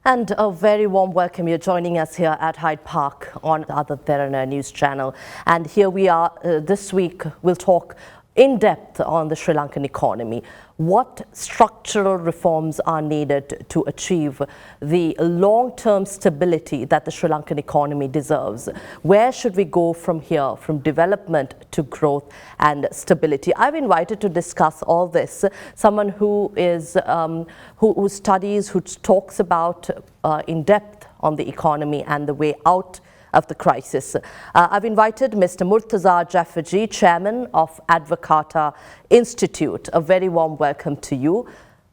And a very warm welcome. You're joining us here at Hyde Park on the other Derana news channel. And here we are this week. We'll talk in depth on the Sri Lankan economy. What structural reforms are needed to achieve the long-term stability that the Sri Lankan economy deserves? Where should we go from here, from development to growth and stability? I've invited to discuss all this someone who is who studies, who talks about in depth on the economy and the way out of the crisis. I've invited Mr. Murtaza Jafferjee, Chairman of Advocata Institute. A very warm welcome to you.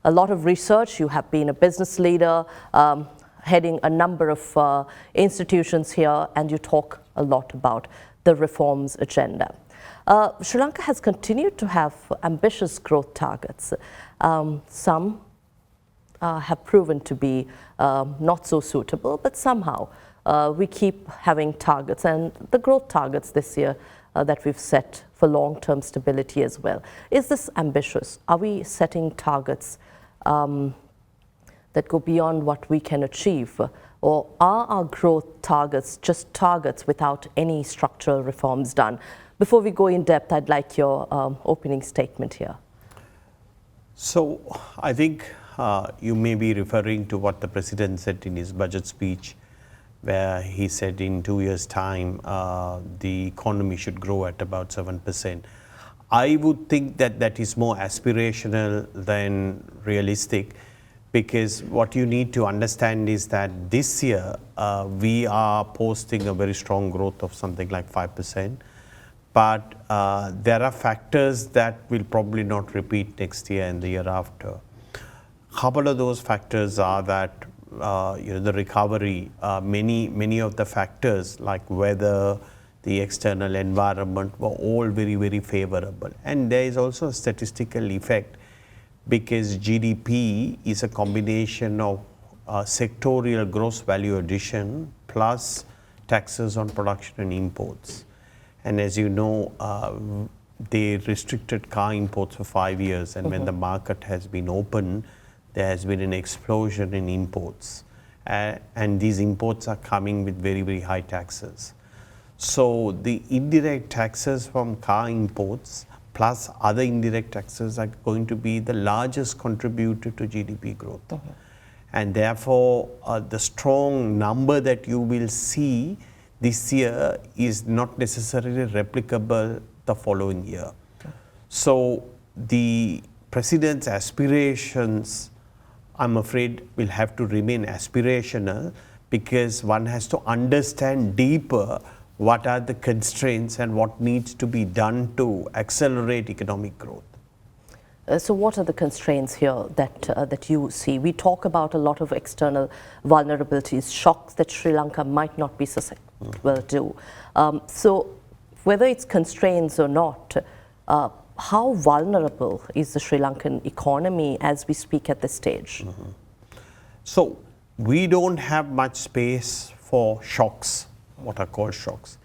A lot of research. You have been a business leader, heading a number of institutions here, and you talk a lot about the reforms agenda. Sri Lanka has continued to have ambitious growth targets. Some have proven to be not so suitable, but somehow we keep having targets, and the growth targets this year that we've set for long-term stability as well. Is this ambitious? Are we setting targets that go beyond what we can achieve? Or are our growth targets just targets without any structural reforms done? Before we go in depth, I'd like your opening statement here. So I think you may be referring to what the President said in his budget speech, where he said in 2 years' time the economy should grow at about 7%. I would think that that is more aspirational than realistic, because what you need to understand is that this year we are posting a very strong growth of something like 5%. But there are factors that will probably not repeat next year and the year after. A couple of those factors are that the recovery, many of the factors like weather, the external environment were all very, very favorable. And there is also a statistical effect, because GDP is a combination of sectorial gross value addition plus taxes on production and imports. And as you know, they restricted car imports for 5 years, and when the market has been open, there has been an explosion in imports, and these imports are coming with very, very high taxes. So the indirect taxes from car imports plus other indirect taxes are going to be the largest contributor to GDP growth. And therefore, the strong number that you will see this year is not necessarily replicable the following year. So the President's aspirations, I'm afraid, will have to remain aspirational, because one has to understand deeper what are the constraints and what needs to be done to accelerate economic growth. So what are the constraints here that you see? We talk about a lot of external vulnerabilities, shocks that Sri Lanka might not be susceptible to. So whether it's constraints or not, how vulnerable is the Sri Lankan economy as we speak at this stage? So we don't have much space for shocks, what are called shocks.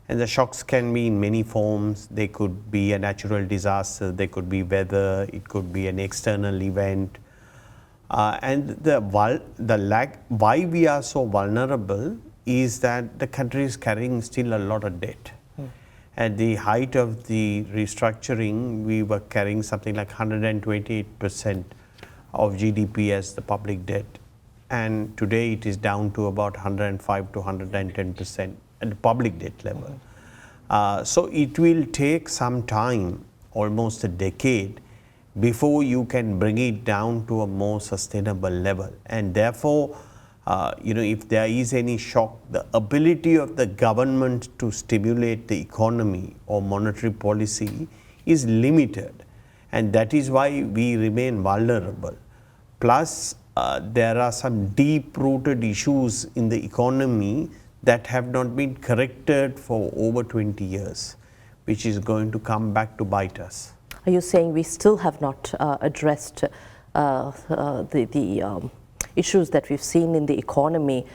And the shocks can be in many forms. They could be a natural disaster, they could be weather, it could be an external event. And why we are so vulnerable is that the country is carrying still a lot of debt. At the height of the restructuring, we were carrying something like 128% of GDP as the public debt. And today it is down to about 105 to 110% at the public debt level. So it will take some time, almost a decade, before you can bring it down to a more sustainable level. And therefore, if there is any shock, the ability of the government to stimulate the economy or monetary policy is limited. And that is why we remain vulnerable. Plus, there are some deep-rooted issues in the economy that have not been corrected for over 20 years, which is going to come back to bite us. Are you saying we still have not addressed the issues that we've seen in the economy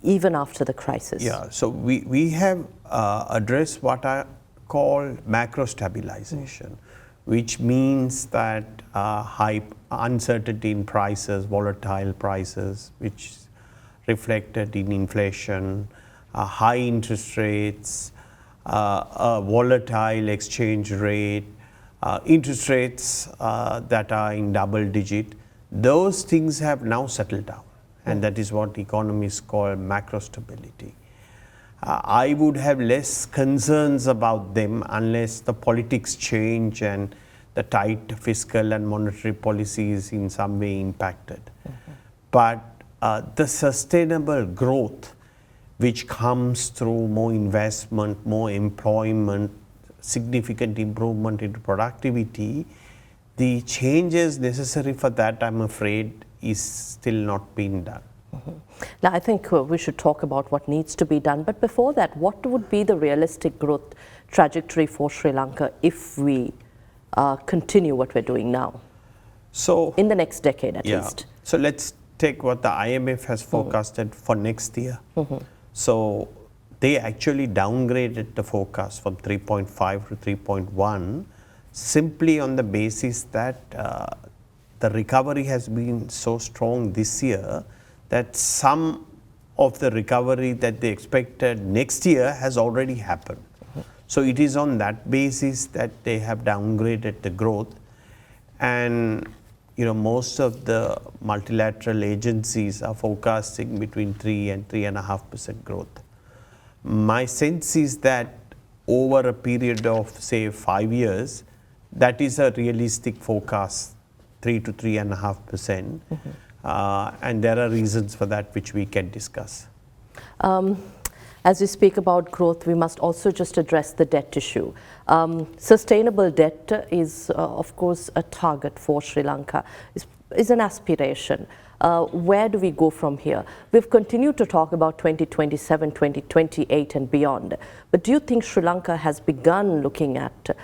even after the crisis? Yeah, so we have addressed what I call macro stabilisation, which means that high uncertainty in prices, volatile prices, which reflected in inflation, high interest rates, a volatile exchange rate, interest rates that are in double digit. Those things have now settled down, and that is what economists call macro stability. I would have less concerns about them unless the politics change and the tight fiscal and monetary policy is in some way impacted. But the sustainable growth which comes through more investment, more employment, significant improvement in productivity, the changes necessary for that, I'm afraid, is still not being done. Now, I think we should talk about what needs to be done. But before that, what would be the realistic growth trajectory for Sri Lanka if we continue what we're doing now? So, in the next decade at least. So let's take what the IMF has forecasted for next year. So they actually downgraded the forecast from 3.5 to 3.1 simply on the basis that the recovery has been so strong this year that some of the recovery that they expected next year has already happened. So it is on that basis that they have downgraded the growth, and most of the multilateral agencies are forecasting between 3 and 3.5% growth. My sense is that over a period of say 5 years, that is a realistic forecast, 3 to 3.5%. And there are reasons for that which we can discuss. As we speak about growth, we must also just address the debt issue. Sustainable debt is, of course, a target for Sri Lanka, is an aspiration. Where do we go from here? We've continued to talk about 2027, 2028 and beyond. But do you think Sri Lanka has begun looking at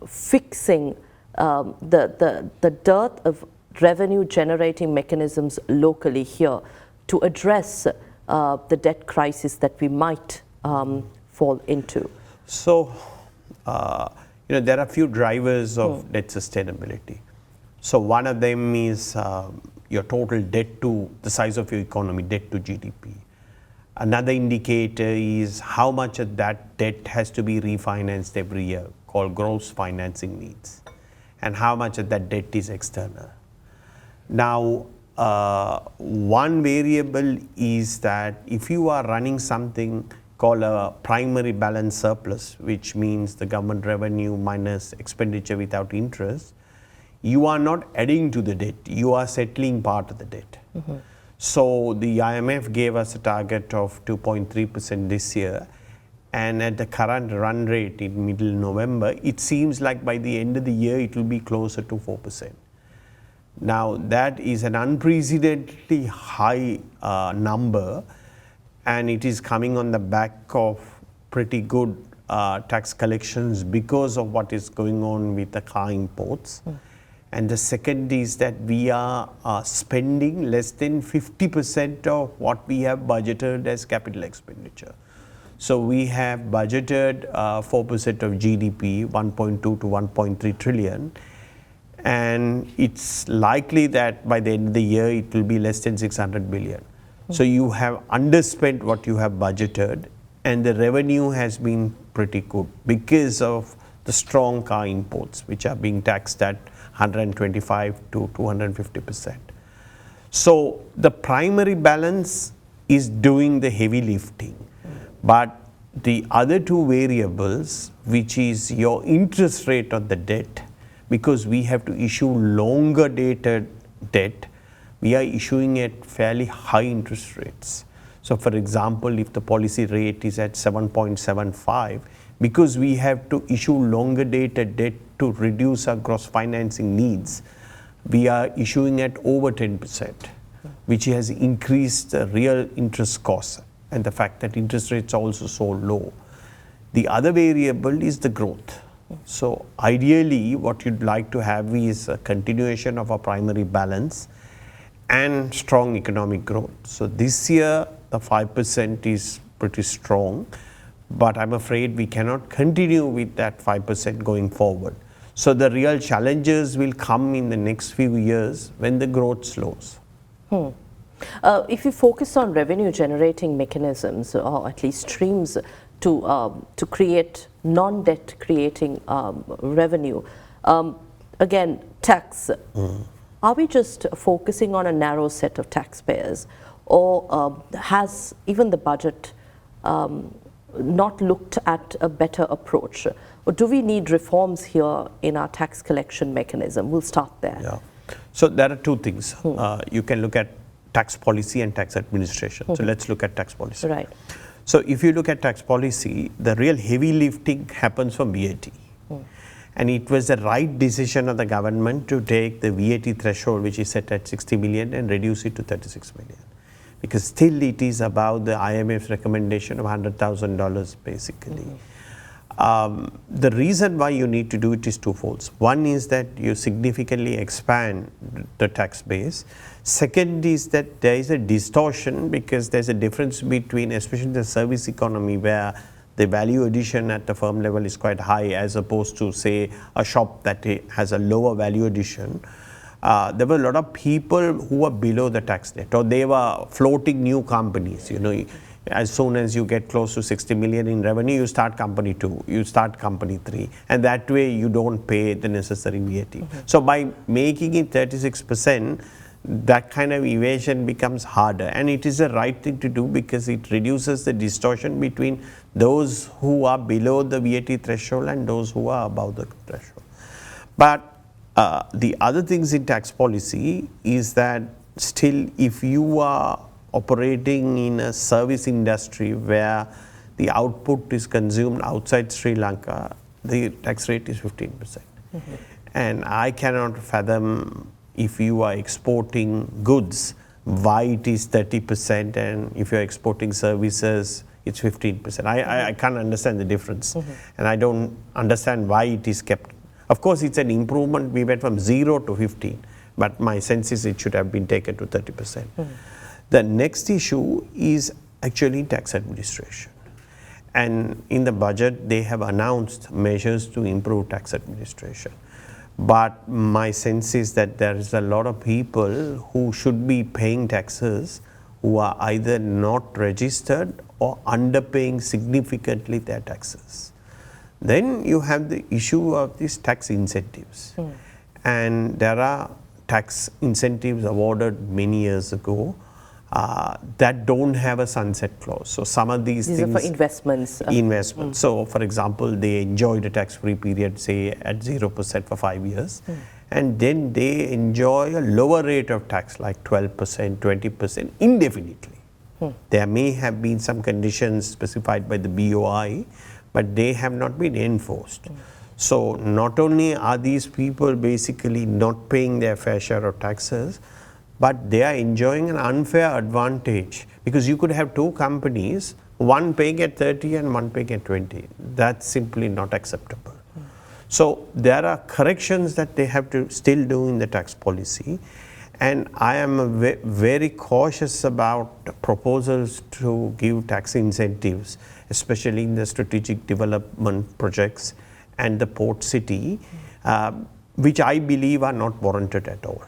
fixing the dearth of revenue generating mechanisms locally here to address the debt crisis that we might fall into? So, there are a few drivers of debt sustainability. So one of them is your total debt to the size of your economy, debt to GDP. Another indicator is how much of that debt has to be refinanced every year, called gross financing needs, and how much of that debt is external. Now, one variable is that if you are running something called a primary balance surplus, which means the government revenue minus expenditure without interest, you are not adding to the debt, you are settling part of the debt. So the IMF gave us a target of 2.3% this year, and at the current run rate in middle November, it seems like by the end of the year it will be closer to 4%. Now that is an unprecedentedly high number, and it is coming on the back of pretty good tax collections because of what is going on with the car imports. And the second is that we are spending less than 50% of what we have budgeted as capital expenditure. So we have budgeted 4% of GDP, 1.2 to 1.3 trillion. And it's likely that by the end of the year, it will be less than 600 billion. So you have underspent what you have budgeted, and the revenue has been pretty good because of the strong car imports, which are being taxed at 125 to 250%. So the primary balance is doing the heavy lifting, but the other two variables, which is your interest rate on the debt, because we have to issue longer dated debt, we are issuing at fairly high interest rates. So for example, if the policy rate is at 7.75, because we have to issue longer dated debt to reduce our gross financing needs, we are issuing at over 10%, which has increased the real interest costs and the fact that interest rates are also so low. The other variable is the growth. So ideally, what you'd like to have is a continuation of our primary balance and strong economic growth. So this year, the 5% is pretty strong, but I'm afraid we cannot continue with that 5% going forward. So the real challenges will come in the next few years when the growth slows. If you focus on revenue generating mechanisms, or at least streams to create non-debt creating revenue, again, tax, are we just focusing on a narrow set of taxpayers, or has even the budget not looked at a better approach? Or do we need reforms here in our tax collection mechanism? We'll start there. Yeah. So there are two things. You can look at tax policy and tax administration. So let's look at tax policy. Right. So if you look at tax policy, the real heavy lifting happens from VAT. And it was the right decision of the government to take the VAT threshold, which is set at 60 million, and reduce it to 36 million. Because still it is above the IMF's recommendation of $100,000 basically. The reason why you need to do it is twofold. One is that you significantly expand the tax base. Second is that there is a distortion because there's a difference between, especially the service economy, where the value addition at the firm level is quite high as opposed to, say, a shop that has a lower value addition. There were a lot of people who were below the tax net, or they were floating new companies. You know, as soon as you get close to 60 million in revenue, you start company 2, you start company 3, and that way you don't pay the necessary VAT. So by making it 36%, that kind of evasion becomes harder, and it is the right thing to do because it reduces the distortion between those who are below the VAT threshold and those who are above the threshold. But the other things in tax policy is that still, if you are operating in a service industry where the output is consumed outside Sri Lanka, the tax rate is 15%. And I cannot fathom, if you are exporting goods, why it is 30%, and if you are exporting services, it's 15%. I can't understand the difference, and I don't understand why it is kept. Of course, it's an improvement. We went from 0 to 15, but my sense is it should have been taken to 30%. The next issue is actually tax administration. And in the budget, they have announced measures to improve tax administration. But my sense is that there is a lot of people who should be paying taxes who are either not registered or underpaying significantly their taxes. Then you have the issue of these tax incentives. And there are tax incentives awarded many years ago that don't have a sunset clause. So some of these things are for investments. Investments. So for example, they enjoy the tax-free period, say at 0% for 5 years. And then they enjoy a lower rate of tax, like 12%, 20%, indefinitely. There may have been some conditions specified by the BOI, but they have not been enforced. So not only are these people basically not paying their fair share of taxes, but they are enjoying an unfair advantage, because you could have two companies, one paying at 30 and one paying at 20. That's simply not acceptable. So there are corrections that they have to still do in the tax policy, and I am very cautious about proposals to give tax incentives, especially in the strategic development projects and the port city, which I believe are not warranted at all.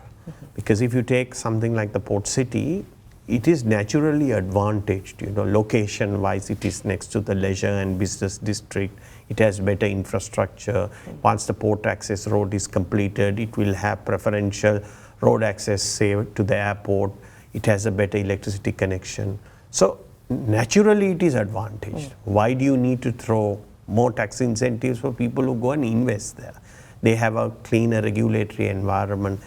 Because if you take something like the port city, it is naturally advantaged, you know, location wise, it is next to the leisure and business district, it has better infrastructure. Once the port access road is completed, it will have preferential road access, say, to the airport, it has a better electricity connection. So naturally it is advantaged. Why do you need to throw more tax incentives for people who go and invest there? They have a cleaner regulatory environment.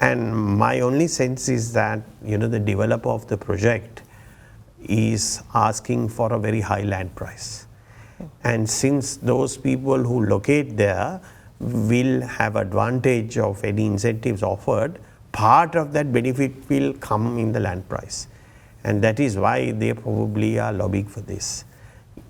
And my only sense is that, you know, the developer of the project is asking for a very high land price. And since those people who locate there will have advantage of any incentives offered, part of that benefit will come in the land price. And that is why they probably are lobbying for this.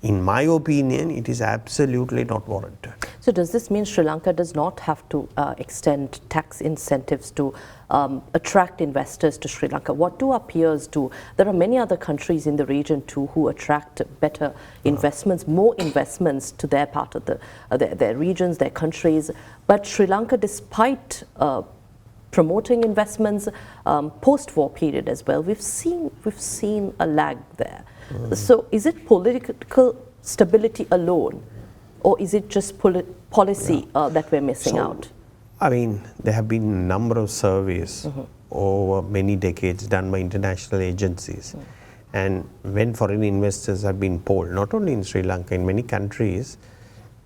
In my opinion, it is absolutely not warranted. So does this mean Sri Lanka does not have to extend tax incentives to attract investors to Sri Lanka? What do our peers do? There are many other countries in the region too who attract better investments, more investments to their part of their regions, their countries. But Sri Lanka, despite promoting investments, post-war period as well. We've seen a lag there. So is it political stability alone, or is it just policy that we're missing out? I mean, there have been a number of surveys over many decades done by international agencies. And when foreign investors have been polled, not only in Sri Lanka, in many countries,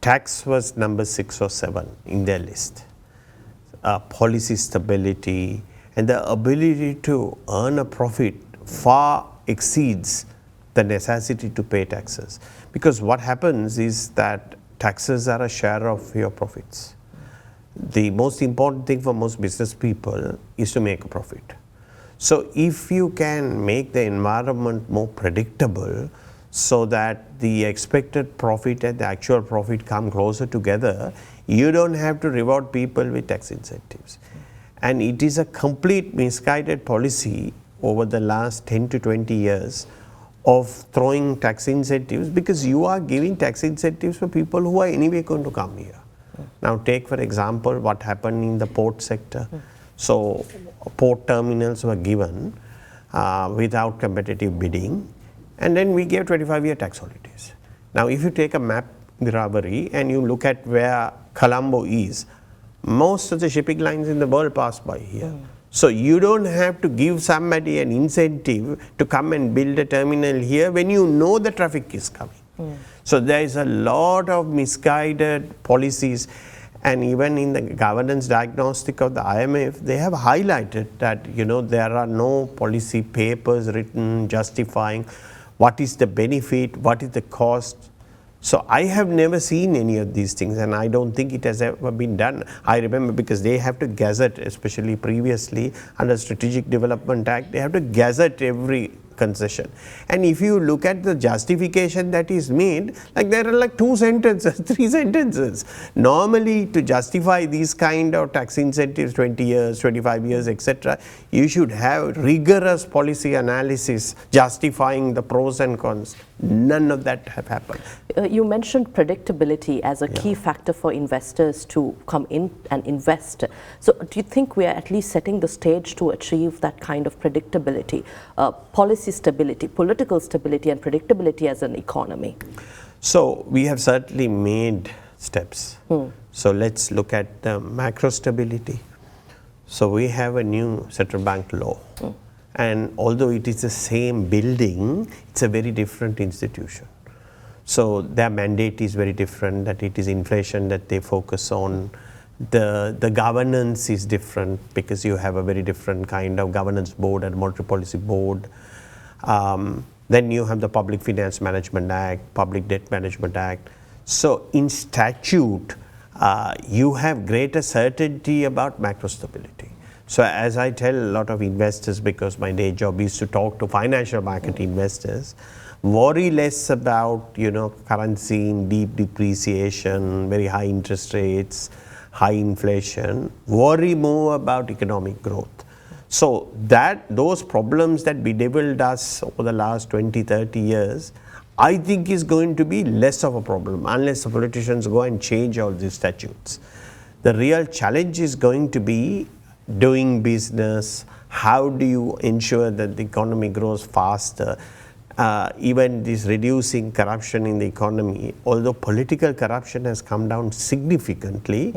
tax was number 6 or 7 in their list. Policy stability and the ability to earn a profit far exceeds the necessity to pay taxes. Because what happens is that taxes are a share of your profits. The most important thing for most business people is to make a profit. So if you can make the environment more predictable so that the expected profit and the actual profit come closer together, you don't have to reward people with tax incentives. And it is a complete misguided policy over the last 10 to 20 years of throwing tax incentives, because you are giving tax incentives for people who are anyway going to come here. Now take for example what happened in the port sector. So port terminals were given without competitive bidding, and then we gave 25-year tax holidays. Now if you take a map, Indeewari, and you look at where Colombo is, most of the shipping lines in the world pass by here. So you don't have to give somebody an incentive to come and build a terminal here when you know the traffic is coming. So there is a lot of misguided policies, and even in the governance diagnostic of the IMF, they have highlighted that there are no policy papers written justifying what is the benefit, what is the cost. So I have never seen any of these things, and I don't think it has ever been done. I remember, because they have to gazette, especially previously under Strategic Development Act, they have to gazette every concession. And if you look at the justification that is made, like there are like 2 sentences, 3 sentences. Normally to justify these kind of tax incentives, 20 years, 25 years, etc., you should have rigorous policy analysis justifying the pros and cons. None of that have happened. You mentioned predictability as a key factor for investors to come in and invest. So do you think we are at least setting the stage to achieve that kind of predictability, policy stability, political stability and predictability as an economy? So we have certainly made steps. So let's look at the macro stability. So we have a new central bank law. And although it is the same building, it's a very different institution. So their mandate is very different, that it is inflation that they focus on. The governance is different, because you have a very different kind of governance board and monetary policy board. Then you have the Public Finance Management Act, Public Debt Management Act. So in statute, you have greater certainty about macro stability. So as I tell a lot of investors, because my day job is to talk to financial market investors, worry less about currency in deep depreciation, very high interest rates, high inflation. Worry more about economic growth. So those problems that bedeviled us over the last 20, 30 years, I think is going to be less of a problem unless the politicians go and change all these statutes. The real challenge is going to be doing business. How do you ensure that the economy grows faster? Even this reducing corruption in the economy, although political corruption has come down significantly,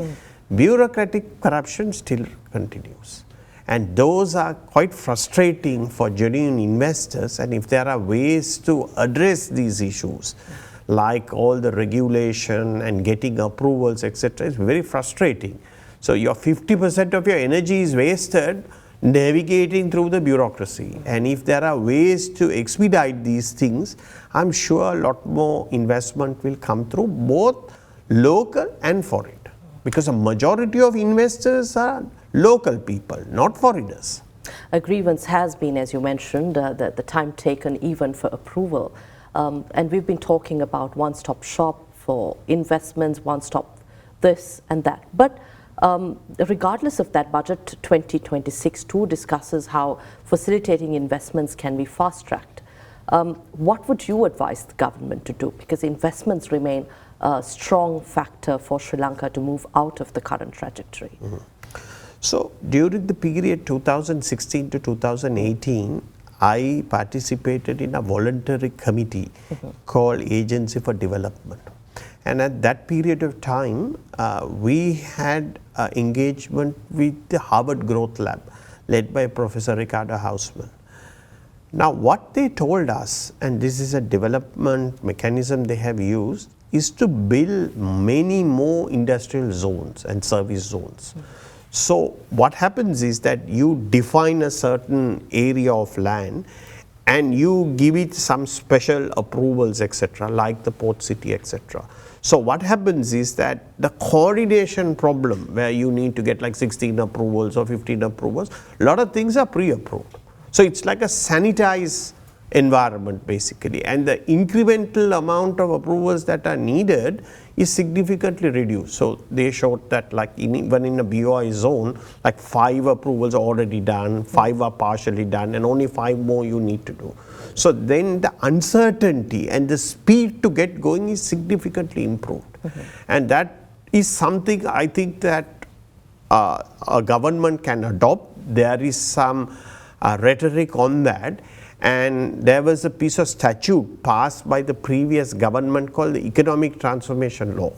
bureaucratic corruption still continues. And those are quite frustrating for genuine investors. And if there are ways to address these issues, like all the regulation and getting approvals, etc., it's very frustrating. So your 50% of your energy is wasted navigating through the bureaucracy. And if there are ways to expedite these things, I'm sure a lot more investment will come through, both local and foreign. Because a majority of investors are local people, not foreigners. A grievance has been, as you mentioned, the time taken even for approval. And we've been talking about one-stop shop for investments, one-stop this and that. But regardless of that, Budget 2026 too discusses how facilitating investments can be fast-tracked. What would you advise the government to do? Because investments remain a strong factor for Sri Lanka to move out of the current trajectory. So during the period 2016 to 2018, I participated in a voluntary committee called Agency for Development. And at that period of time, we had engagement with the Harvard Growth Lab, led by Professor Ricardo Hausman. Now, what they told us, and this is a development mechanism they have used, is to build many more industrial zones and service zones. So what happens is that you define a certain area of land and you give it some special approvals, etc., like the port city, etc. So what happens is that the coordination problem, where you need to get like 16 approvals or 15 approvals, a lot of things are pre-approved. So it's like a sanitized environment basically, and the incremental amount of approvals that are needed is significantly reduced. So they showed that like even in a BOI zone, like 5 approvals are already done, 5 are partially done, and only 5 more you need to do. So then the uncertainty and the speed to get going is significantly improved. And that is something I think that a government can adopt. There is some rhetoric on that, and there was a piece of statute passed by the previous government called the Economic Transformation Law.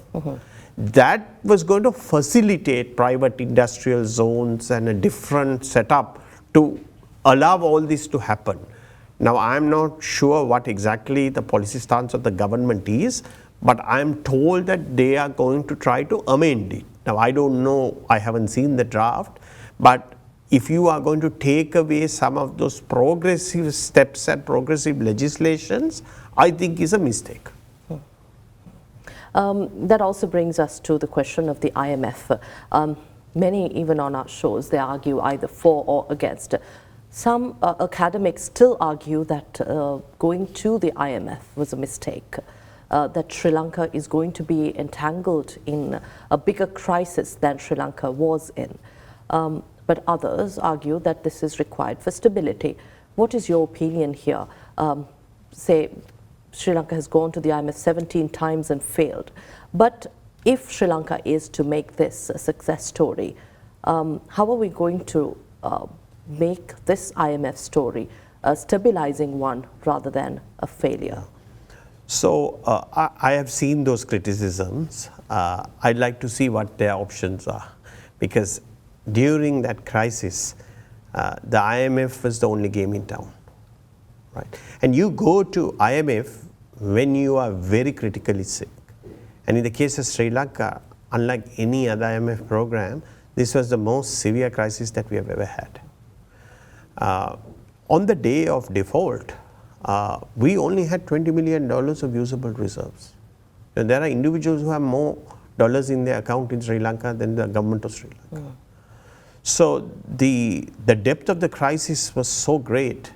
That was going to facilitate private industrial zones and a different setup to allow all this to happen. Now, I am not sure what exactly the policy stance of the government is, but I am told that they are going to try to amend it. Now, I don't know, I haven't seen the draft, but if you are going to take away some of those progressive steps and progressive legislations, I think is a mistake. That also brings us to the question of the IMF. Many, even on our shows, they argue either for or against. Some academics still argue that going to the IMF was a mistake, that Sri Lanka is going to be entangled in a bigger crisis than Sri Lanka was in. But others argue that this is required for stability. What is your opinion here? Say, Sri Lanka has gone to the IMF 17 times and failed. But if Sri Lanka is to make this a success story, how are we going to make this IMF story a stabilizing one rather than a failure? So I have seen those criticisms. I'd like to see what their options are, because during that crisis, the IMF was the only game in town, right? And you go to IMF when you are very critically sick. And in the case of Sri Lanka, unlike any other IMF program, this was the most severe crisis that we have ever had. On the day of default, we only had $20 million of usable reserves. And there are individuals who have more dollars in their account in Sri Lanka than the government of Sri Lanka. So the depth of the crisis was so great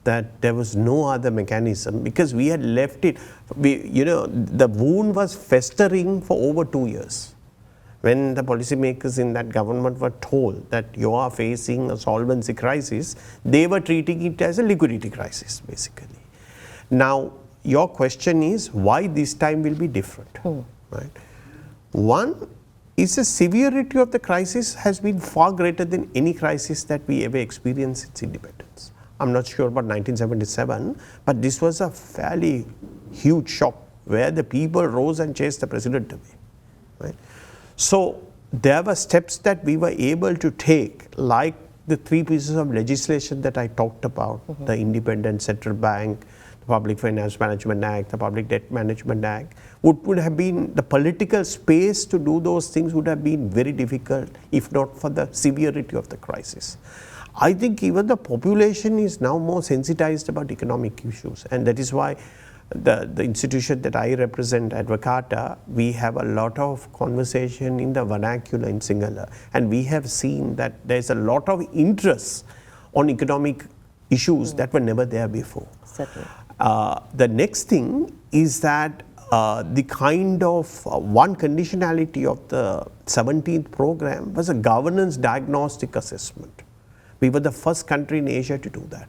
that there was no other mechanism, because we had left it, the wound was festering for over 2 years. When the policymakers in that government were told that you are facing a solvency crisis, they were treating it as a liquidity crisis, basically. Now, your question is why this time will be different, right? One is the severity of the crisis has been far greater than any crisis that we ever experienced since independence. I'm not sure about 1977, but this was a fairly huge shock where the people rose and chased the president away, right? So there were steps that we were able to take, like the 3 pieces of legislation that I talked about, the Independent Central Bank, the Public Finance Management Act, the Public Debt Management Act, would have been, the political space to do those things would have been very difficult if not for the severity of the crisis. I think even the population is now more sensitized about economic issues, and that is why the institution that I represent, Advocata, we have a lot of conversation in the vernacular in Sinhala, and we have seen that there's a lot of interest on economic issues that were never there before. Certainly. The next thing is that the kind of one conditionality of the 17th program was a governance diagnostic assessment. We were the first country in Asia to do that.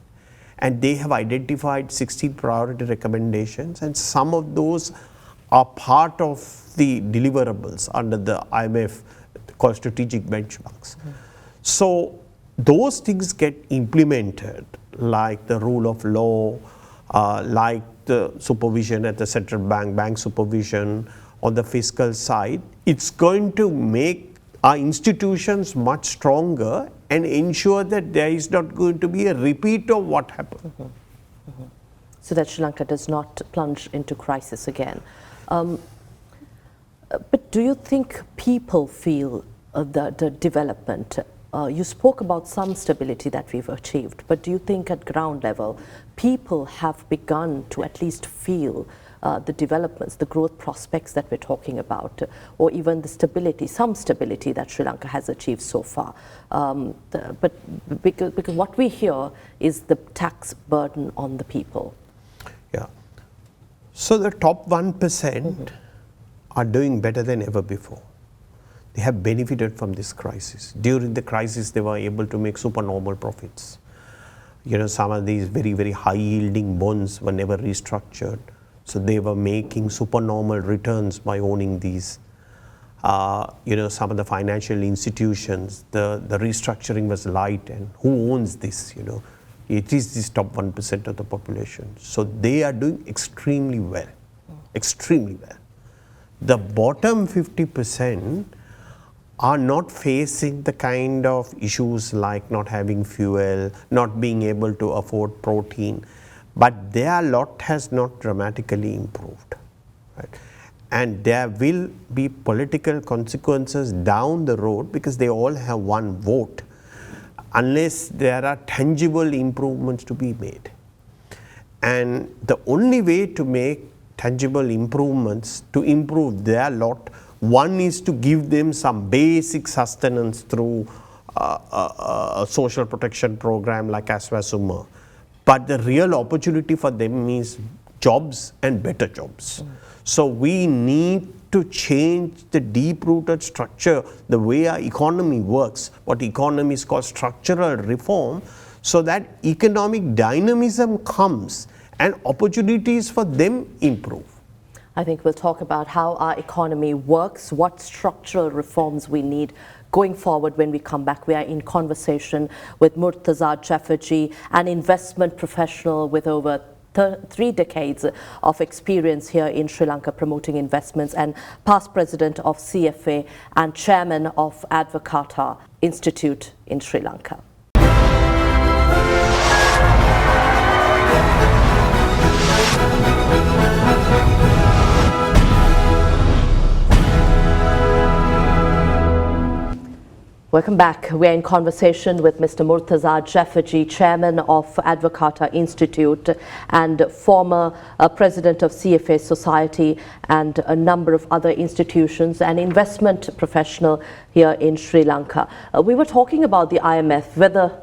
And they have identified 16 priority recommendations, and some of those are part of the deliverables under the IMF called strategic benchmarks. So those things get implemented, like the rule of law, like the supervision at the central bank, bank supervision on the fiscal side. It's going to make our institutions much stronger and ensure that there is not going to be a repeat of what happened. So that Sri Lanka does not plunge into crisis again. But do you think people feel the development? You spoke about some stability that we've achieved, but do you think at ground level people have begun to at least feel the developments, the growth prospects that we're talking about, or even the stability, some stability that Sri Lanka has achieved so far? But because what we hear is the tax burden on the people. Yeah. So the top 1% are doing better than ever before. They have benefited from this crisis. During the crisis, they were able to make supernormal profits. You know, some of these very, very high yielding bonds were never restructured. So they were making supernormal returns by owning these. You know, some of the financial institutions, the restructuring was light, and who owns this, you know? It is this top 1% of the population. So they are doing extremely well, extremely well. The bottom 50% are not facing the kind of issues like not having fuel, not being able to afford protein, but their lot has not dramatically improved. Right? And there will be political consequences down the road because they all have one vote, unless there are tangible improvements to be made. And the only way to make tangible improvements to improve their lot, one is to give them some basic sustenance through a social protection program like Aswasuma. But the real opportunity for them is jobs and better jobs. So we need to change the deep-rooted structure, the way our economy works, what economists call structural reform, so that economic dynamism comes and opportunities for them improve. I think we'll talk about how our economy works, what structural reforms we need going forward when we come back. We are in conversation with Murtaza Jafferjee, an investment professional with over 3 decades of experience here in Sri Lanka promoting investments, and past president of CFA and chairman of Advocata Institute in Sri Lanka. Welcome back. We're in conversation with Mr. Murtaza Jafferjee, chairman of Advocata Institute and former president of CFA Society and a number of other institutions, and investment professional here in Sri Lanka. We were talking about the IMF, whether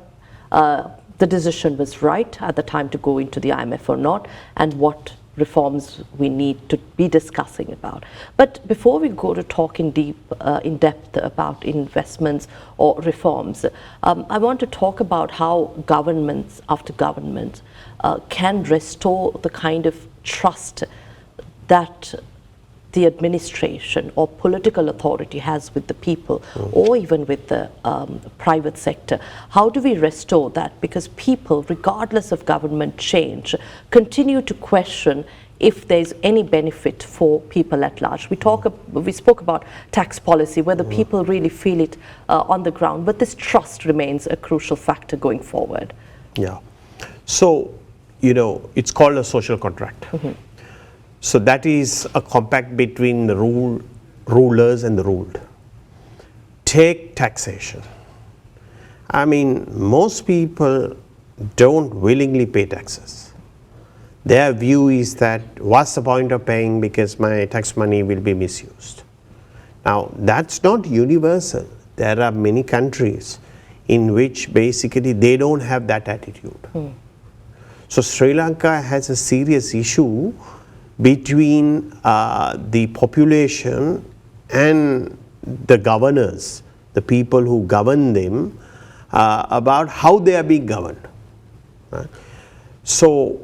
the decision was right at the time to go into the IMF or not, and what reforms we need to be discussing about. But before we go to talk in depth about investments or reforms, I want to talk about how governments after governments can restore the kind of trust that the administration or political authority has with the people, or even with the private sector. How do we restore that? Because people, regardless of government change, continue to question if there's any benefit for people at large. We spoke about tax policy, whether people really feel it on the ground, but this trust remains a crucial factor going forward. Yeah. So, you know, it's called a social contract. So that is a compact between the rulers and the ruled. Take taxation. I mean, most people don't willingly pay taxes. Their view is that, what's the point of paying because my tax money will be misused. Now, that's not universal. There are many countries in which basically they don't have that attitude. So Sri Lanka has a serious issue between the population and the governors, the people who govern them, about how they are being governed. So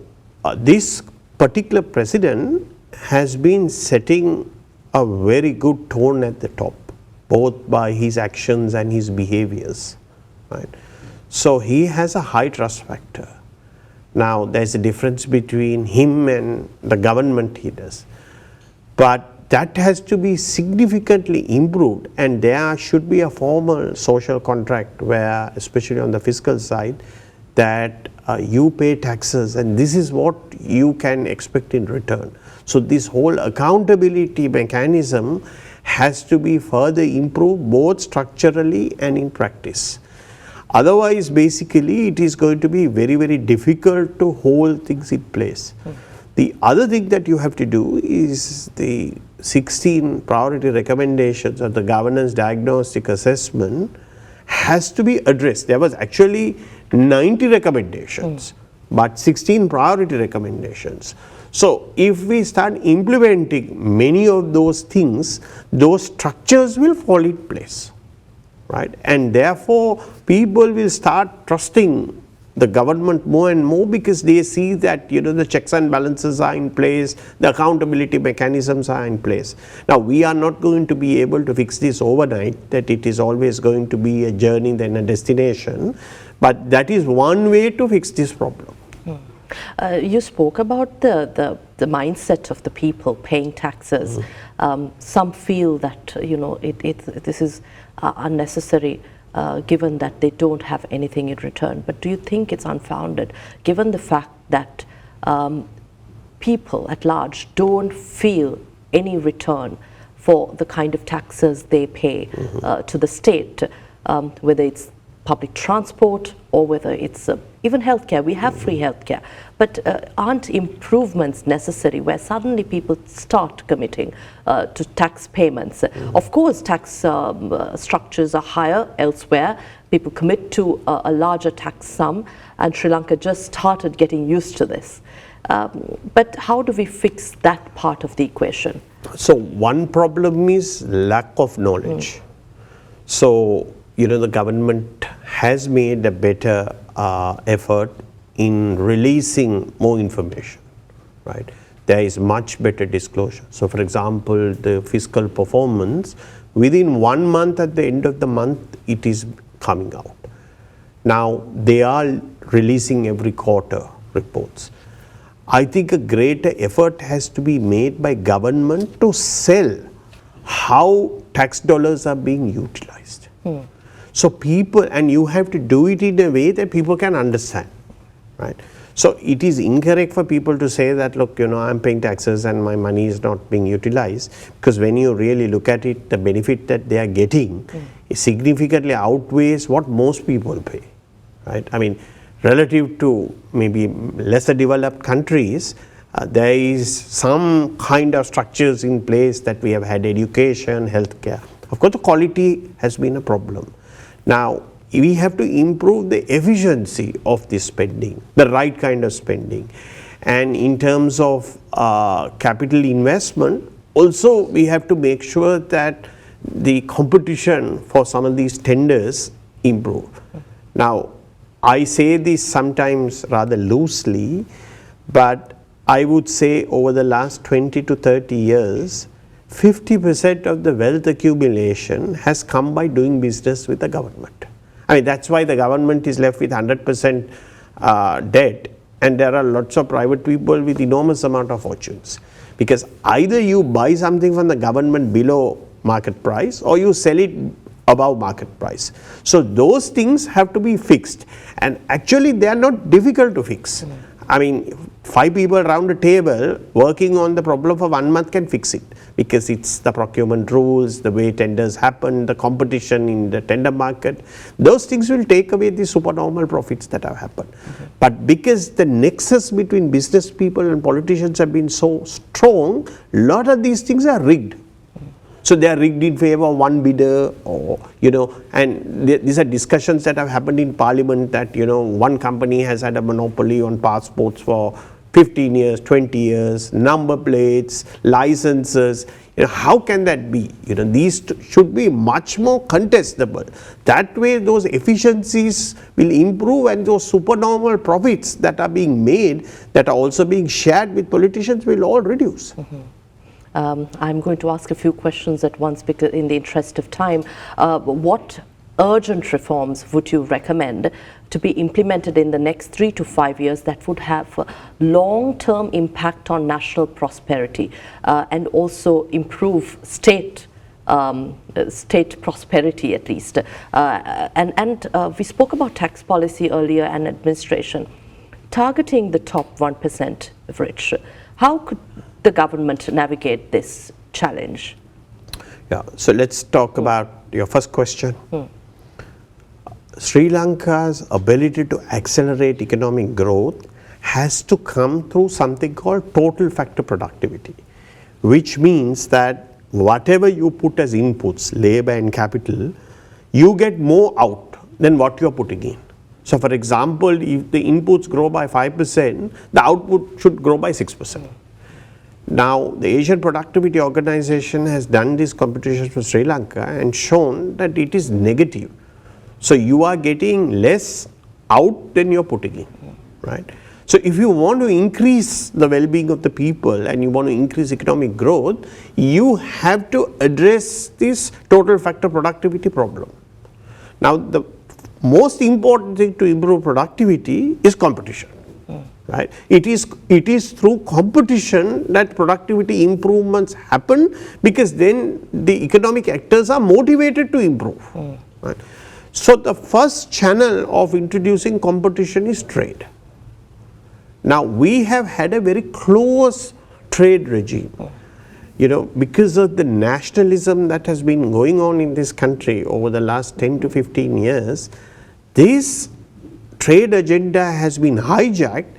this particular president has been setting a very good tone at the top, both by his actions and his behaviors. right? So he has a high trust factor. Now there's a difference between him and the government he does, but that has to be significantly improved, and there should be a formal social contract where, especially on the fiscal side, that you pay taxes and this is what you can expect in return. So this whole accountability mechanism has to be further improved both structurally and in practice. Otherwise, basically, it is going to be very, very difficult to hold things in place. The other thing that you have to do is the 16 priority recommendations of the governance diagnostic assessment has to be addressed. There was actually 90 recommendations, but 16 priority recommendations. So if we start implementing many of those things, those structures will fall in place, right? And therefore, people will start trusting the government more and more because they see that the checks and balances are in place, the accountability mechanisms are in place. Now we are not going to be able to fix this overnight, that it is always going to be a journey then a destination, but that is one way to fix this problem. You spoke about the mindset of the people paying taxes. Some feel that this is unnecessary given that they don't have anything in return. But do you think it's unfounded given the fact that people at large don't feel any return for the kind of taxes they pay to the state, whether it's public transport or whether it's even healthcare? We have free healthcare, but aren't improvements necessary where suddenly people start committing to tax payments? Of course, tax structures are higher elsewhere. People commit to a larger tax sum, and Sri Lanka just started getting used to this. But how do we fix that part of the equation? So one problem is lack of knowledge. So the government has made a better effort in releasing more information, right? There is much better disclosure. So for example, the fiscal performance, within 1 month, at the end of the month, it is coming out. Now they are releasing every quarter reports. I think a greater effort has to be made by government to sell how tax dollars are being utilized. So people, and you have to do it in a way that people can understand, right? So it is incorrect for people to say that, look, I'm paying taxes and my money is not being utilized, because when you really look at it, the benefit that they are getting significantly outweighs what most people pay, right? I mean, relative to maybe lesser developed countries, there is some kind of structures in place that we have had: education, healthcare. Of course, the quality has been a problem. Now, we have to improve the efficiency of this spending, the right kind of spending. And in terms of capital investment, also we have to make sure that the competition for some of these tenders improve. Now, I say this sometimes rather loosely, but I would say over the last 20 to 30 years, 50% of the wealth accumulation has come by doing business with the government. I mean, that's why the government is left with 100% debt, and there are lots of private people with enormous amount of fortunes. Because either you buy something from the government below market price or you sell it above market price. So those things have to be fixed, and actually they are not difficult to fix. I mean, 5 people around a table working on the problem for 1 month can fix it, because it's the procurement rules, the way tenders happen, the competition in the tender market. Those things will take away the supernormal profits that have happened. But because the nexus between business people and politicians have been so strong, a lot of these things are rigged. So they are rigged in favor of one bidder, or and these are discussions that have happened in Parliament that one company has had a monopoly on passports for 15 years, 20 years, number plates, licenses. How can that be? These should be much more contestable. That way those efficiencies will improve, and those supernormal profits that are being made, that are also being shared with politicians, will all reduce. I'm going to ask a few questions at once because in the interest of time. What urgent reforms would you recommend to be implemented in the next 3 to 5 years that would have a long-term impact on national prosperity and also improve state prosperity at least? We spoke about tax policy earlier and administration. Targeting the top 1% rich, how could the government navigate this challenge? Yeah, so let's talk about your first question. Sri Lanka's ability to accelerate economic growth has to come through something called total factor productivity, which means that whatever you put as inputs, labor and capital, you get more out than what you are putting in. So for example, if the inputs grow by 5%, the output should grow by 6%. Now, the Asian Productivity Organization has done this computation for Sri Lanka and shown that it is negative. So you are getting less out than you are putting in, right? So if you want to increase the well-being of the people and you want to increase economic growth, you have to address this total factor productivity problem. Now, the most important thing to improve productivity is competition, right? It is through competition that productivity improvements happen, because then the economic actors are motivated to improve, right? So the first channel of introducing competition is trade. Now, we have had a very close trade regime, because of the nationalism that has been going on in this country over the last 10 to 15 years. This trade agenda has been hijacked,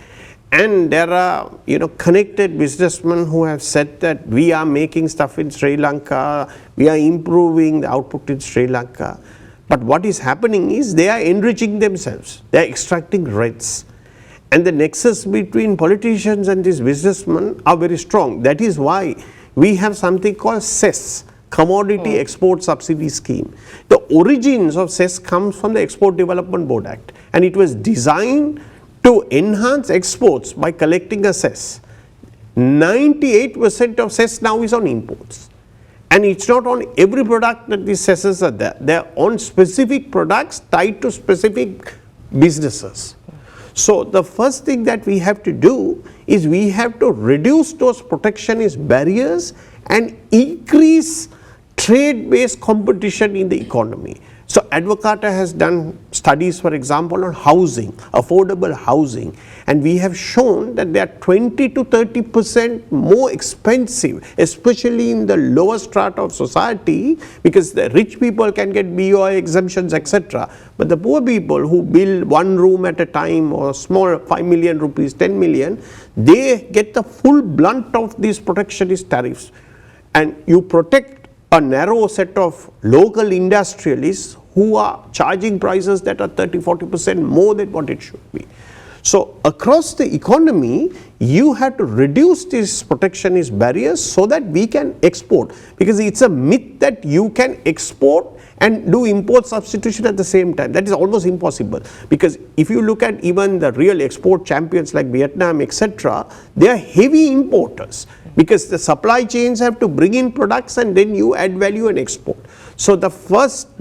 and there are connected businessmen who have said that we are making stuff in Sri Lanka, we are improving the output in Sri Lanka. But what is happening is they are enriching themselves, they are extracting rents. And the nexus between politicians and these businessmen are very strong. That is why we have something called CES, Commodity Export Subsidy Scheme. The origins of CES comes from the Export Development Board Act, and it was designed to enhance exports by collecting a cess. 98% of cess now is on imports, and it's not on every product that these cesses are there. They are on specific products tied to specific businesses. So the first thing that we have to do is we have to reduce those protectionist barriers and increase trade-based competition in the economy. So Advocata has done studies, for example, on housing, affordable housing, and we have shown that they are 20 to 30% more expensive, especially in the lower strata of society, because the rich people can get BOI exemptions, etc. But the poor people who build one room at a time or small 5 million rupees, 10 million, they get the full blunt of these protectionist tariffs. And you protect a narrow set of local industrialists who are charging prices that are 30-40% more than what it should be. So across the economy, you have to reduce these protectionist barriers so that we can export, because it's a myth that you can export and do import substitution at the same time. That is almost impossible, because if you look at even the real export champions like Vietnam, etc., they are heavy importers, because the supply chains have to bring in products and then you add value and export. So the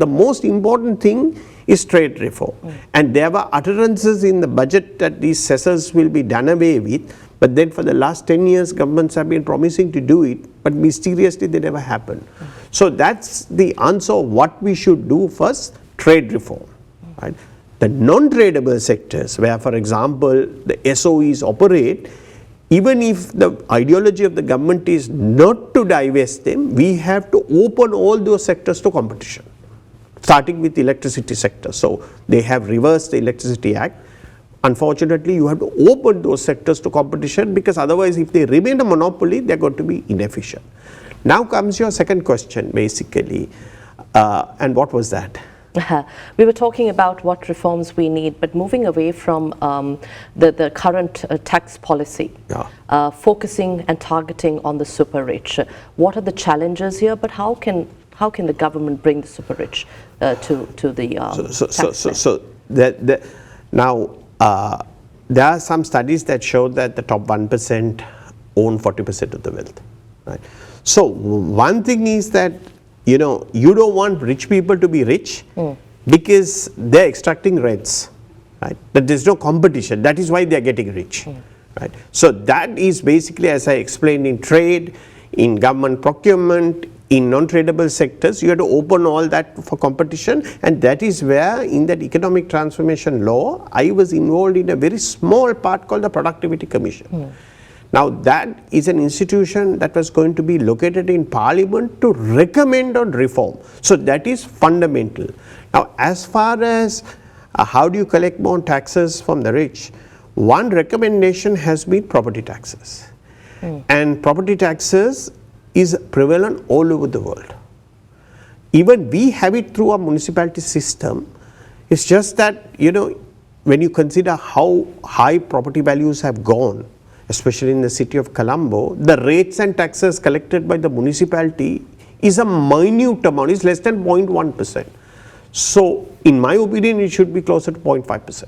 most important thing is trade reform. And there were utterances in the budget that these cesses will be done away with, but then for the last 10 years governments have been promising to do it, but mysteriously they never happened. So that's the answer of what we should do first: trade reform. Right? The non-tradable sectors, where for example the SOEs operate, even if the ideology of the government is not to divest them, we have to open all those sectors to competition, starting with the electricity sector. So they have reversed the Electricity Act. Unfortunately, you have to open those sectors to competition, because otherwise if they remain a monopoly, they are going to be inefficient. Now comes your second question basically, and what was that? We were talking about what reforms we need, but moving away from the current tax policy, focusing and targeting on the super rich. What are the challenges here, but how can the government bring the super rich to the now there are some studies that show that the top 1% own 40% of the wealth, right? So one thing is that you don't want rich people to be rich, because they're extracting rents, right? That there's no competition. That is why they're getting rich, right? So that is basically, as I explained, in trade, in government procurement, in non-tradable sectors, you have to open all that for competition, and that is where in that economic transformation law, I was involved in a very small part called the Productivity Commission. Now that is an institution that was going to be located in Parliament to recommend on reform. So that is fundamental. Now as far as how do you collect more taxes from the rich, one recommendation has been property taxes. And property taxes is prevalent all over the world. Even we have it through our municipality system. It's just that, you know, when you consider how high property values have gone, especially in the city of Colombo, the rates and taxes collected by the municipality is a minute amount, it's less than 0.1%. So in my opinion, it should be closer to 0.5%.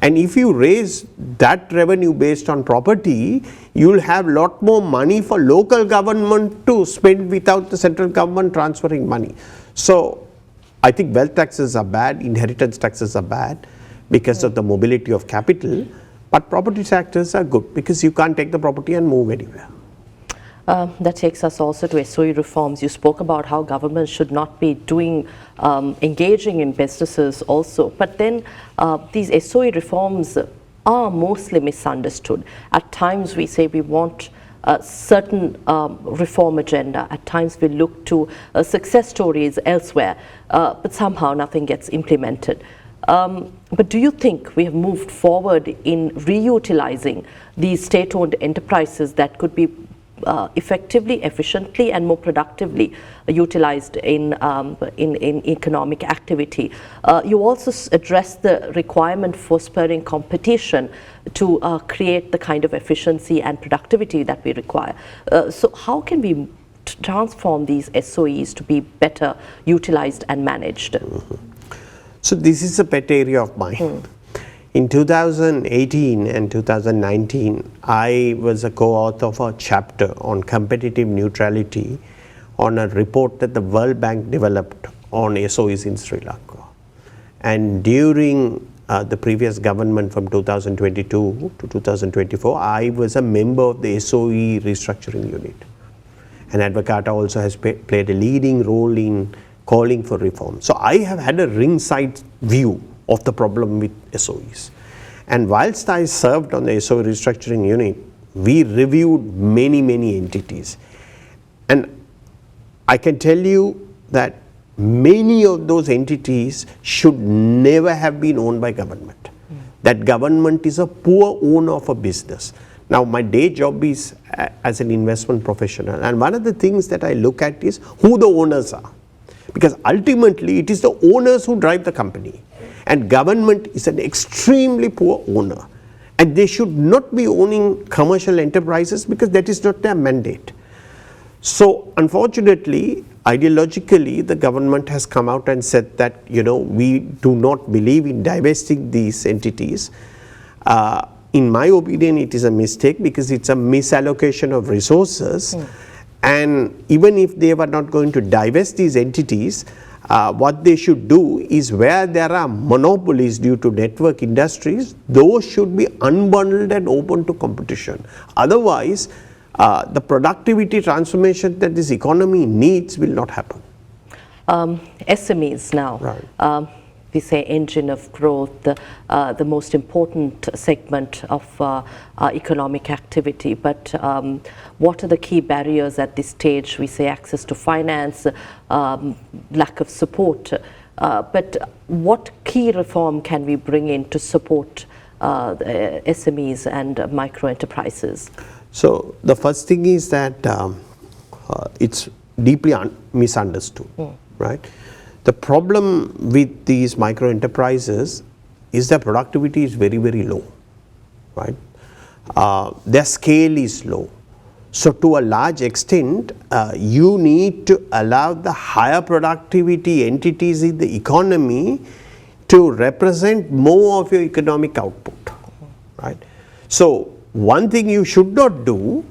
And if you raise that revenue based on property, you will have lot more money for local government to spend without the central government transferring money. So I think wealth taxes are bad, inheritance taxes are bad because of the mobility of capital, but property taxes are good because you can't take the property and move anywhere. That takes us also to SOE reforms. You spoke about how government should not be doing, engaging in businesses also, but then these SOE reforms are mostly misunderstood. At times we say we want a certain reform agenda, at times we look to success stories elsewhere, but somehow nothing gets implemented. But do you think we have moved forward in reutilizing these state-owned enterprises that could be effectively, efficiently and more productively utilized in economic activity? You also address the requirement for spurring competition to create the kind of efficiency and productivity that we require. So how can we transform these SOEs to be better utilized and managed? So this is a pet area of mine. In 2018 and 2019, I was a co-author of a chapter on competitive neutrality on a report that the World Bank developed on SOEs in Sri Lanka. And during the previous government from 2022 to 2024, I was a member of the SOE restructuring unit. And Advocata also has played a leading role in calling for reform. So I have had a ringside view of the problem with SOEs. And whilst I served on the SOE restructuring unit, we reviewed many entities. And I can tell you that many of those entities should never have been owned by government. That government is a poor owner of a business. Now my day job is as an investment professional, and one of the things that I look at is who the owners are. Because ultimately it is the owners who drive the company. And government is an extremely poor owner, and they should not be owning commercial enterprises because that is not their mandate. So unfortunately, ideologically, the government has come out and said that, you know, we do not believe in divesting these entities. In my opinion, it is a mistake because it's a misallocation of resources. And even if they were not going to divest these entities, what they should do is where there are monopolies due to network industries, those should be unbundled and open to competition. Otherwise, the productivity transformation that this economy needs will not happen. SMEs now. Right. We say engine of growth, the most important segment of economic activity. But what are the key barriers at this stage? We say access to finance, lack of support. But what key reform can we bring in to support the SMEs and micro enterprises? So the first thing is that it's deeply misunderstood, right? The problem with these micro enterprises is that productivity is very low, right? Their scale is low. So to a large extent, you need to allow the higher productivity entities in the economy to represent more of your economic output, right? So one thing you should not do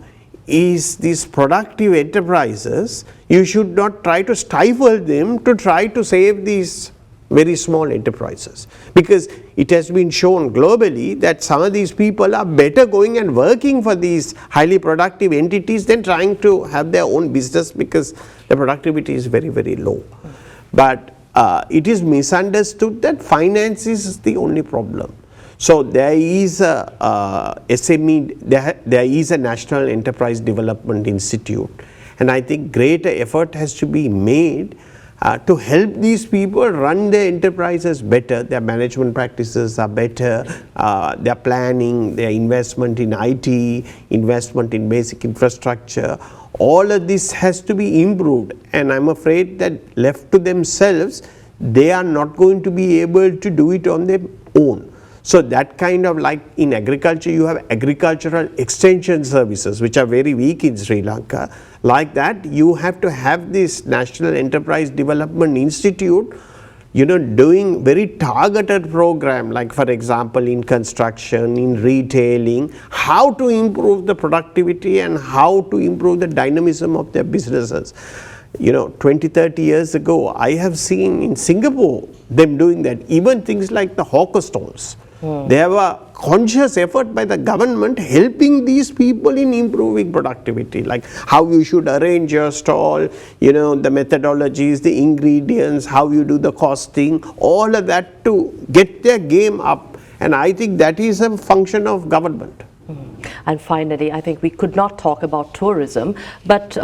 is these productive enterprises, you should not try to stifle them to try to save these very small enterprises, because it has been shown globally that some of these people are better going and working for these highly productive entities than trying to have their own business, because the productivity is very, very low. But it is misunderstood that finance is the only problem. So there is a SME, there is a National Enterprise Development Institute, and I think greater effort has to be made to help these people run their enterprises better. Their management practices are better, their planning, their investment in IT, investment in basic infrastructure, all of this has to be improved, and I'm afraid that left to themselves, they are not going to be able to do it on their own. So that kind of, like in agriculture, you have agricultural extension services which are very weak in Sri Lanka. Like that, you have to have this National Enterprise Development Institute, doing very targeted program, like for example in construction, in retailing, how to improve the productivity and how to improve the dynamism of their businesses. 20-30 years ago, I have seen in Singapore them doing that. Even things like the hawker stalls. There were conscious effort by the government helping these people in improving productivity, like how you should arrange your stall, the methodologies, the ingredients, how you do the costing, all of that to get their game up. And I think that is a function of government. And finally, I think we could not talk about tourism, but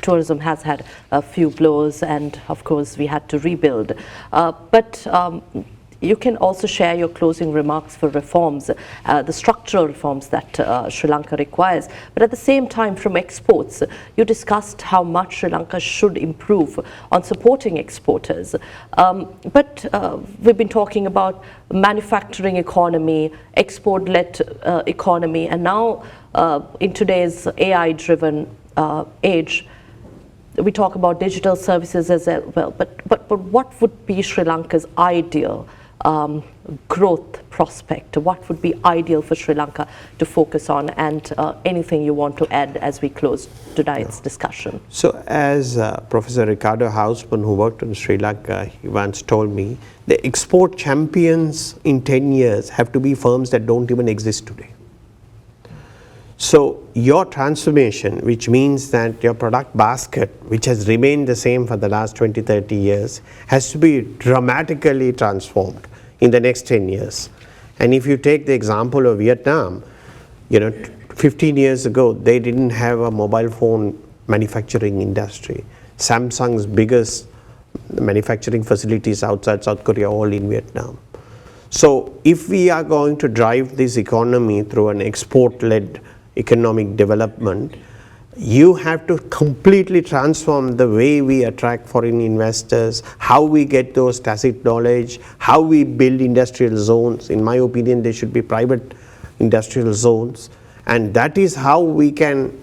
tourism has had a few blows, and of course we had to rebuild. You can also share your closing remarks for reforms, the structural reforms that Sri Lanka requires. But at the same time, from exports, you discussed how much Sri Lanka should improve on supporting exporters. We've been talking about manufacturing economy, export-led economy, and now in today's AI-driven age, we talk about digital services as well. But what would be Sri Lanka's ideal growth prospect? What would be ideal for Sri Lanka to focus on, and anything you want to add as we close tonight's discussion? So as Professor Ricardo Hausmann, who worked in Sri Lanka, he once told me, the export champions in 10 years have to be firms that don't even exist today. So your transformation, which means that your product basket, which has remained the same for the last 20-30 years, has to be dramatically transformed in the next 10 years. And if you take the example of Vietnam, 15 years ago, they didn't have a mobile phone manufacturing industry. Samsung's biggest manufacturing facilities outside South Korea are all in Vietnam. So if we are going to drive this economy through an export-led economic development, you have to completely transform the way we attract foreign investors, how we get those tacit knowledge, how we build industrial zones. In my opinion, they should be private industrial zones, and that is how we can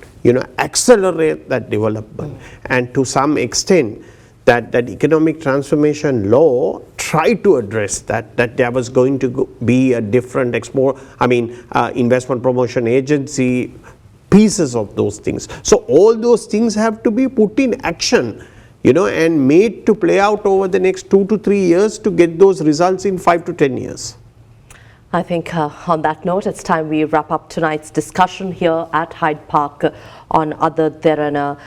accelerate that development. And to some extent, that economic transformation law tried to address that there was going to be a different investment promotion agency, pieces of those things. So all those things have to be put in action, and made to play out over the next 2 to 3 years to get those results in 5 to 10 years. I think on that note, it's time we wrap up tonight's discussion here at Hyde Park on Derana.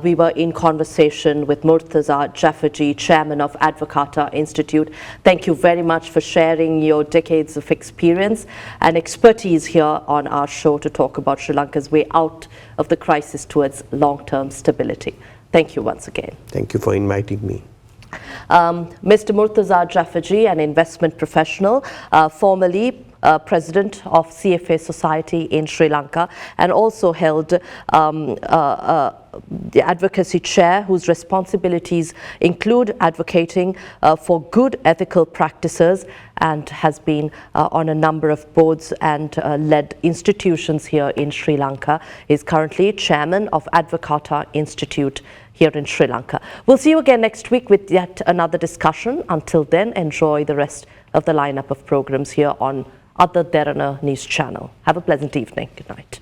We were in conversation with Murtaza Jafferjee, Chairman of Advocata Institute. Thank you very much for sharing your decades of experience and expertise here on our show to talk about Sri Lanka's way out of the crisis towards long-term stability. Thank you once again. Thank you for inviting me. Mr. Murtaza Jafferjee, an investment professional, formerly president of CFA Society in Sri Lanka, and also held the advocacy chair, whose responsibilities include advocating for good ethical practices, and has been on a number of boards and led institutions here in Sri Lanka. He is currently chairman of Advocata Institute here in Sri Lanka. We'll see you again next week with yet another discussion. Until then, enjoy the rest of the lineup of programs here on Derana News Channel. Have a pleasant evening. Good night.